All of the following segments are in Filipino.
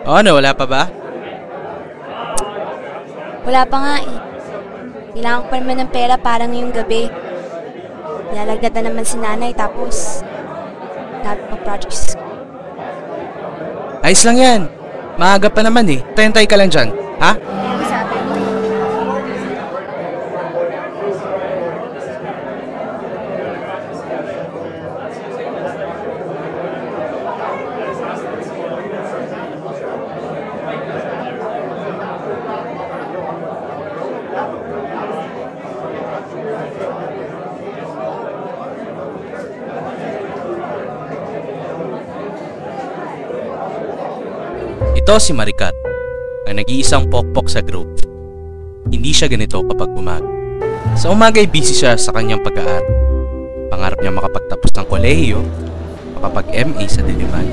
O ano, wala pa ba? Wala pa nga eh. Kailangan ko pa naman ng pera para ngayong gabi. Nilalagdat na naman si nanay tapos lahat ng projects. Ayos lang yan. Maaga pa naman eh. Tayantay ka lang dyan, ha? Ito si Maricar, ang nag-iisang pokpok sa group. Hindi siya ganito kapag umaga. Sa umaga ay busy siya sa kanyang pag-aaral. Pangarap niya makapagtapos ng kolehiyo, makapag-MA sa Diliman,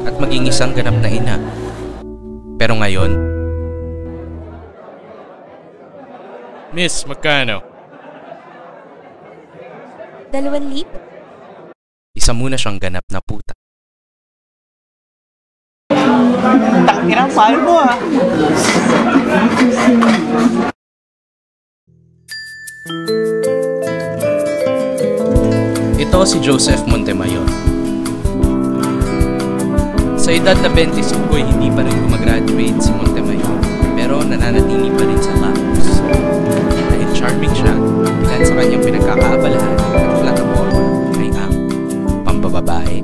at maging isang ganap na ina. Pero ngayon, Miss, magkano? 2,000? Isa muna siyang ganap na puta. Takirang mahal mo ah. Ito si Joseph Montemayor. Sa edad na 25 ay hindi pa rin gumagraduate si Montemayor, pero nananatili pa rin sa campus. Dahil charming siya, ilan sa kanyang pinagkakaabalahan at plataforma ay ang pambababae,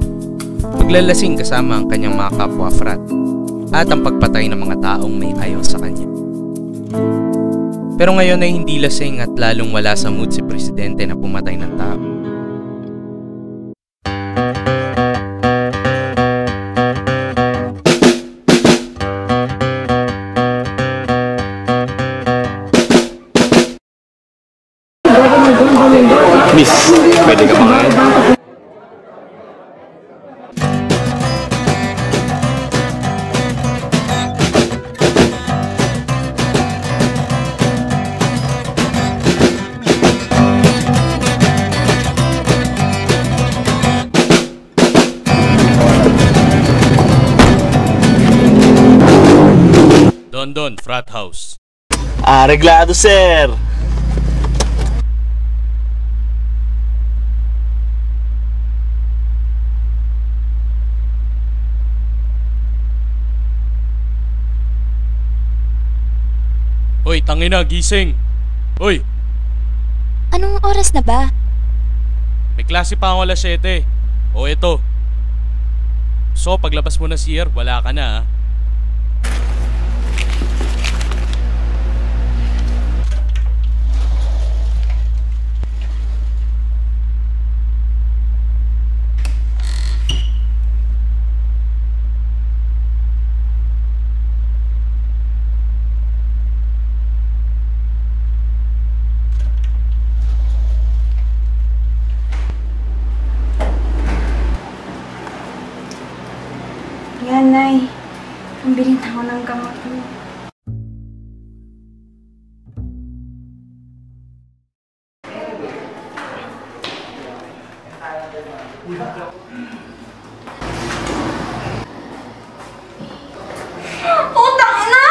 paglalasing kasama ang kanyang mga kapwa-frat, at ang pagpatay ng mga taong may ayaw sa kanya. Pero ngayon ay hindi lasing at lalong wala sa mood si Presidente na pumatay ng tao. Miss, pwede ka ba ngayon? Don, frat house. Reglado, sir. Hoy, tangina, gising. Hoy, Anong oras na ba? may klase pa ako alas 7. O eto. So, paglabas mo na CR, wala ka na, ha? Yan, Nay. Pambili na ako ng gamot mo. Putang ina!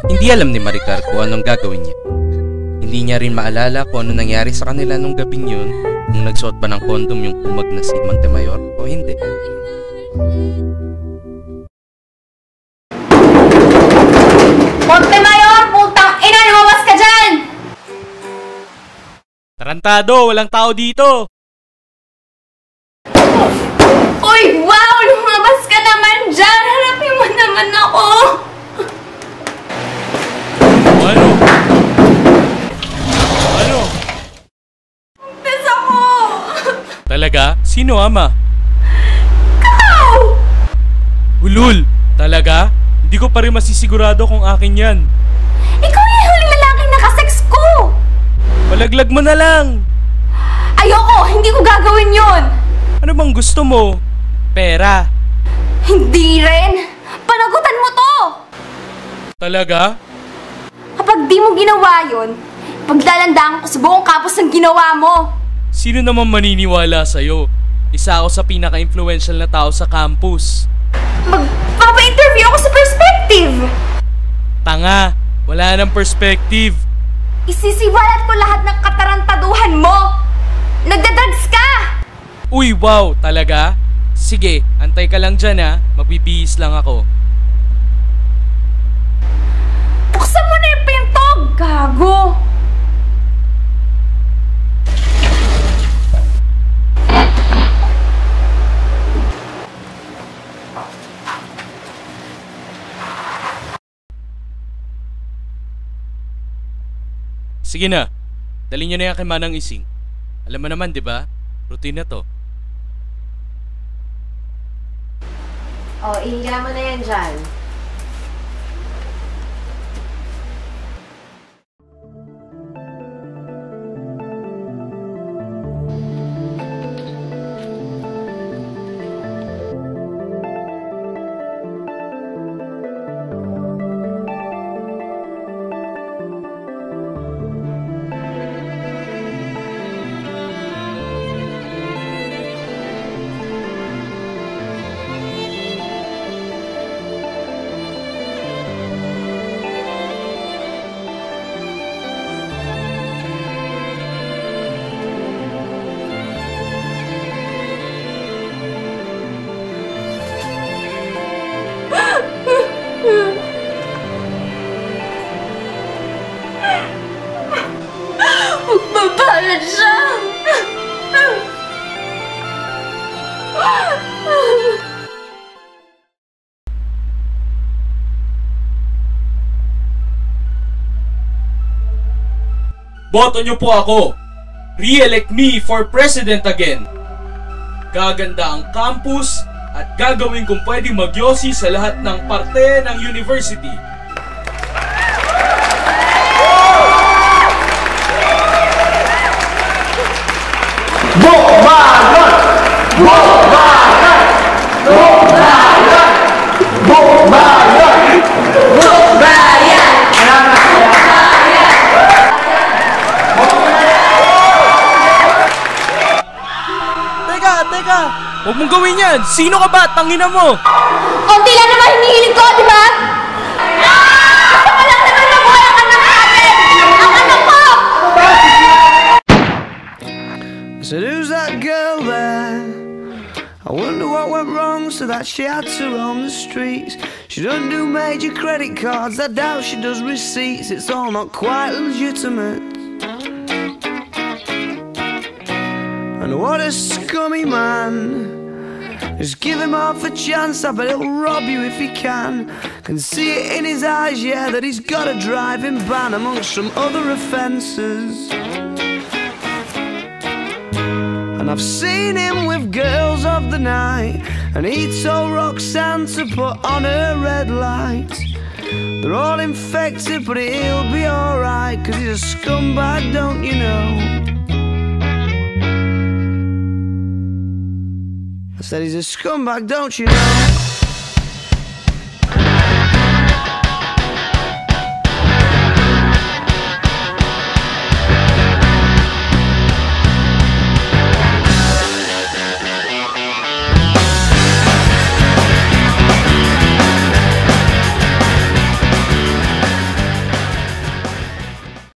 Hindi alam ni Maricar kung anong gagawin niya. Hindi niya rin maalala kung ano nangyari sa kanila nung gabing yun, kung nagsuot ba ng kondom yung kumag na si Montemayor o hindi. Montemayor! Putang ina! Lumabas ka dyan! Tarantado! Walang tao dito! Uy! Wow! Lumabas ka naman dyan! Harapin mo naman ako! Ano? Ano? Pes ako! Talaga? Sino, ama? Ikaw! Ulul! Talaga? Hindi ko pa rin masisigurado kung akin yan. Ikaw yung huling lalaking nakasex ko! Palaglag mo na lang! Ayoko! Hindi ko gagawin yun! Ano bang gusto mo? Pera. Hindi rin! Panagutan mo to! Talaga? Kapag di mo ginawa yun, paglalandaan ko sa buong campus ng ginawa mo! Sino naman maniniwala sa'yo? Isa ako sa pinaka-influential na tao sa campus. Magpapa-interview ako sa Perspective! Tanga! Wala nang perspective. Isisiwalat ko lahat ng katarantaduhan mo! Nagdadrugs ka! Uy, wow! Talaga? Sige, antay ka lang dyan ha. Magbibihis lang ako. Buksan mo na yung pinto! Gago! Sige na. Dali nyo na yan kay Manang Ising. Alam mo naman, di ba? Routine na to. Oh, ihiga mo na yan dyan. Magbabalad siya! Boto nyo po ako. Re-elect me for president again. Gaganda ang campus at gagawin kong pwedeng magyosi sa lahat ng parte ng university. Bukbayan! Bukbayan! Bukbayan! Bukbayan! Bukbayan! Teka! Huwag mong gawin yan! Sino ka ba? Tangina mo! Konti lang naman hinihiling ko, di ba? Gusto ko lang naman mabuhay ang anak natin! Ang anak ko! I said, who's that girl there? I wonder what went wrong so that she had to roam the streets. She doesn't do major credit cards, I doubt she does receipts. It's all not quite legitimate. And what a scummy man. Just give him half a chance, I bet he'll rob you if he can. Can see it in his eyes, yeah, that he's got a driving ban amongst some other offences. And I've seen him with girls of the night, and he told Roxanne to put on her red light. They're all infected, but he'll be alright, 'cause he's a scumbag, don't you know? I said he's a scumbag, don't you know?